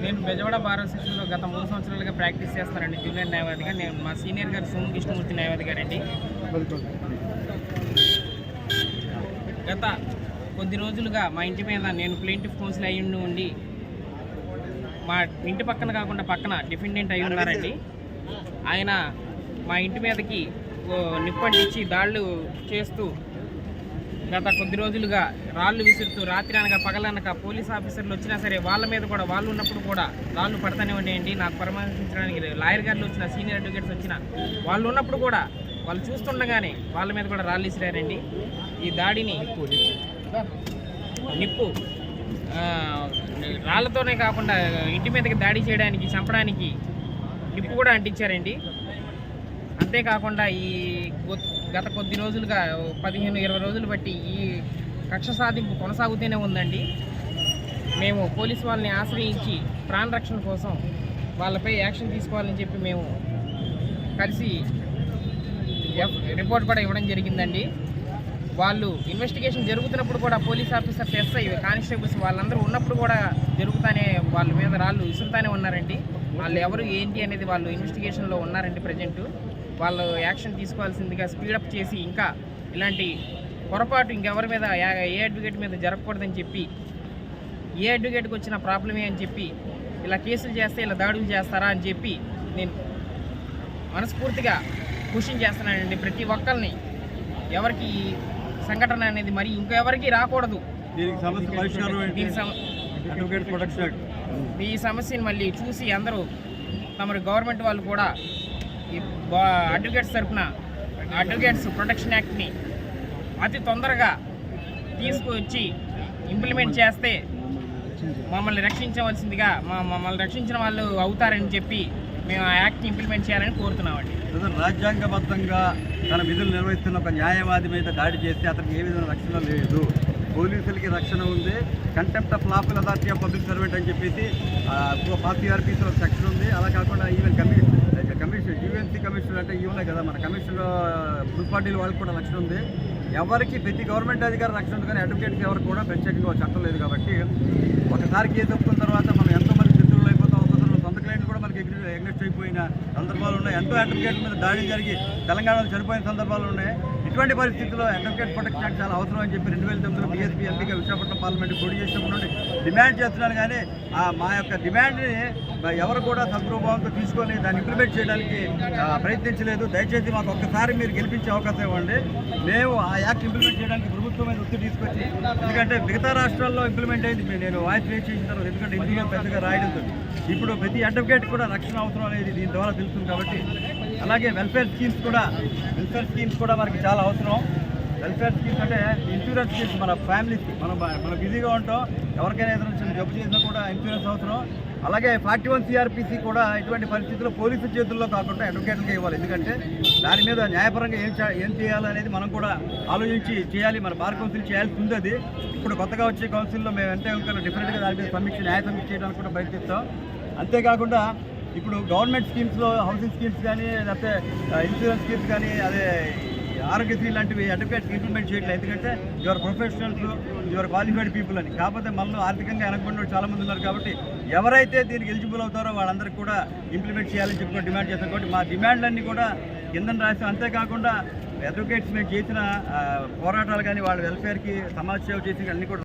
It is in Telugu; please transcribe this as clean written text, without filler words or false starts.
నేను బెజవాడ బార్ అసోసియేషన్లో గత 3 సంవత్సరాలుగా ప్రాక్టీస్ చేస్తానండి జూనియర్ న్యాయవాదిగా. నేను మా సీనియర్ గారు సోము కృష్ణమూర్తి న్యాయవాది గారండి. గత కొద్ది రోజులుగా మా ఇంటి మీద నేను ప్లేంటిఫ్ కౌన్సిల్ అయ్యి ఉండి మా ఇంటి పక్కన కాకుండా పక్కన డిఫెండెంట్ అయి ఉన్నారండి. ఆయన మా ఇంటి మీదకి నిప్పంటించి దాడులు చేస్తూ గత కొద్ది రోజులుగా రాళ్ళు విసురుతూ రాత్రి అనగా పగలనక పోలీస్ ఆఫీసర్లు వచ్చినా సరే వాళ్ళ మీద కూడా వాళ్ళు ఉన్నప్పుడు కూడా రాళ్ళు పడతానే ఉండేయండి. నాకు పరామర్శించడానికి లాయర్ గారు వచ్చిన సీనియర్ అడ్వకేట్స్ వచ్చిన వాళ్ళు ఉన్నప్పుడు కూడా వాళ్ళు చూస్తుండగానే వాళ్ళ మీద కూడా రాళ్ళు విసిరారండి. ఈ దాడిని నిప్పు రాళ్లతోనే కాకుండా ఇంటి మీదకి దాడి చేయడానికి చంపడానికి నిప్పు కూడా అంటించారండి. అంతేకాకుండా ఈ గత కొద్ది రోజులుగా 15-20 రోజులు బట్టి ఈ కక్ష సాధింపు కొనసాగుతూనే ఉందండి. మేము పోలీసు వాళ్ళని ఆశ్రయించి ప్రాణ రక్షణ కోసం వాళ్ళపై యాక్షన్ తీసుకోవాలని చెప్పి మేము కలిసి రిపోర్ట్ కూడా ఇవ్వడం జరిగిందండి. వాళ్ళు ఇన్వెస్టిగేషన్ జరుగుతున్నప్పుడు కూడా పోలీస్ ఆఫీసర్స్, ఎస్ఐ, కానిస్టేబుల్స్ వాళ్ళందరూ ఉన్నప్పుడు కూడా జరుగుతానే వాళ్ళ మీద రాళ్ళు విసురుతానే ఉన్నారండి. వాళ్ళు ఎవరు ఏంటి అనేది వాళ్ళు ఇన్వెస్టిగేషన్లో ఉన్నారండి. ప్రజెంట్ వాళ్ళు యాక్షన్ తీసుకోవాల్సిందిగా స్పీడప్ చేసి ఇంకా ఇలాంటి పొరపాటు ఇంకెవరి మీద ఏ అడ్వకేట్ మీద జరగకూడదని చెప్పి, ఏ అడ్వకేట్కి వచ్చిన ప్రాబ్లమే అని చెప్పి ఇలా కేసులు చేస్తే ఇలా దాడులు చేస్తారా అని చెప్పి నేను మనస్ఫూర్తిగా క్వశ్చన్ చేస్తున్నానండి. ప్రతి ఒక్కరిని ఎవరికి సంఘటన అనేది మరి ఇంకెవరికి రాకూడదు. ఈ సమస్యను మళ్ళీ చూసి అందరూ తమరు గవర్నమెంట్ వాళ్ళు కూడా ఈ అడ్వకేట్స్ తరఫున అడ్వకేట్స్ ప్రొటెక్షన్ యాక్ట్ని అతి తొందరగా తీసుకువచ్చి ఇంప్లిమెంట్ చేస్తే మమ్మల్ని రక్షించవలసిందిగా మమ్మల్ని రక్షించిన వాళ్ళు అవుతారని చెప్పి మేము ఆ యాక్ట్ని ఇంప్లిమెంట్ చేయాలని కోరుతున్నామండి. రాజ్యాంగబద్ధంగా తన విధులు నిర్వహిస్తున్న ఒక న్యాయవాది మీద దాడి చేస్తే అతనికి ఏ విధమైన రక్షణ లేదు. పోలీసులకి రక్షణ ఉంది. Contempt of lawful authority of public servant అని చెప్పేసి CRPCలో సెక్షన్ ఉంది. అలా కాకుండా ఈవెన్ కమిషన్ యూఎన్సీ కమిషనర్ అంటే ఇవ్వలే కదా, మన కమిషనర్ మున్సిపాలిటీల వాళ్ళకి కూడా రక్షణ ఉంది. ఎవరికి ప్రతి గవర్నమెంట్ అధికారి రక్షణ ఉంది, కానీ అడ్వకేట్కి ఎవరికి కూడా ప్రత్యేకంగా చట్టం లేదు. కాబట్టి ఒకసారి కేసు ఒప్పుకున్న తర్వాత మనం ఎంతోమంది శత్రువులు అయిపోతాం. ఒక్కొక్కరు సొంత క్లయింట్లు కూడా మనకి ఎగ్నెస్ట్ అయిపోయిన సందర్భాలు ఉన్నాయి. ఎంతో అడ్వకేట్ల మీద దాడి జరిగి తెలంగాణలో చనిపోయిన సందర్భాలు ఉన్నాయి. ఇటువంటి పరిస్థితుల్లో అడ్వకేట్ ప్రొటెక్షన్ యాక్ట్ చాలా అవసరం అని చెప్పి 2009లో బీఎస్పీ ఎంపీగా విశాఖపట్నం పార్లమెంట్ పోటీ చేసినప్పుడు నుండి డిమాండ్ చేస్తున్నాను. కానీ మా యొక్క డిమాండ్ని ఎవరు కూడా సద్రూభావంతో తీసుకొని దాన్ని ఇంప్లిమెంట్ చేయడానికి ప్రయత్నించలేదు. దయచేసి మాకు ఒక్కసారి మీరు గెలిపించే అవకాశం ఇవ్వండి. మేము ఆ యాక్ట్ ఇంప్లిమెంట్ చేయడానికి ప్రభుత్వం మీద ఒత్తిడి తీసుకొచ్చి, ఎందుకంటే మిగతా రాష్ట్రాల్లో ఇంప్లిమెంట్ అయింది, నేను వాయిస్ రేట్ చేసిన తర్వాత, ఎందుకంటే ఇందులో పెద్దగా రాయడంతో ఇప్పుడు ప్రతి అడ్వకేట్ కూడా రక్షణ అవసరం అనేది దీని ద్వారా తెలుస్తుంది. కాబట్టి అలాగే వెల్ఫేర్ స్కీమ్స్ కూడా మనకి చాలా అవసరం. వెల్ఫేర్ స్కీమ్స్ అంటే ఇన్సూరెన్స్ స్కీమ్స్, మన ఫ్యామిలీస్కి మనం బిజీగా ఉంటాం, ఎవరికైనా ఏదైనా జబ్బు చేసినా కూడా ఇన్సూరెన్స్ అవసరం. అలాగే 41 CRPC కూడా ఇటువంటి పరిస్థితుల్లో పోలీసు చేతుల్లో కాకుండా అడ్వకేట్లకి ఇవ్వాలి. ఎందుకంటే దాని మీద న్యాయపరంగా ఏం చేయాలనేది మనం కూడా ఆలోచించి చేయాలి. మన బార్ కౌన్సిల్ చేయాల్సి ఉంది. అది ఇప్పుడు కొత్తగా వచ్చే కౌన్సిల్లో మేము ఎంత డిఫరెంట్గా దాని మీద న్యాయ సమీక్ష చేయడానికి కూడా ప్రయత్నిస్తాం. అంతేకాకుండా ఇప్పుడు గవర్నమెంట్ స్కీమ్స్లో హౌసింగ్ స్కీమ్స్ కానీ, లేకపోతే ఇన్సూరెన్స్ స్కీమ్స్ కానీ, అదే ఆరోగ్యశ్రీ లాంటివి అడ్వకేట్స్ ఇంప్లిమెంట్ చేయట్లేదు. ఎందుకంటే your professionals, your qualified people అని. కాకపోతే మనలో ఆర్థికంగా వెనకబడిన చాలా మంది ఉన్నారు. కాబట్టి ఎవరైతే దీనికి ఎలిజిబుల్ అవుతారో వాళ్ళందరికీ కూడా ఇంప్లిమెంట్ చేయాలని చెప్పి డిమాండ్ చేస్తాం. కాబట్టి మా డిమాండ్లన్నీ కూడా కింద రాస్తాం. అంతేకాకుండా అడ్వకేట్స్ మేము చేసిన పోరాటాలు కానీ, వాళ్ళ వెల్ఫేర్కి సమాజ సేవ చేసి అన్నీ కూడా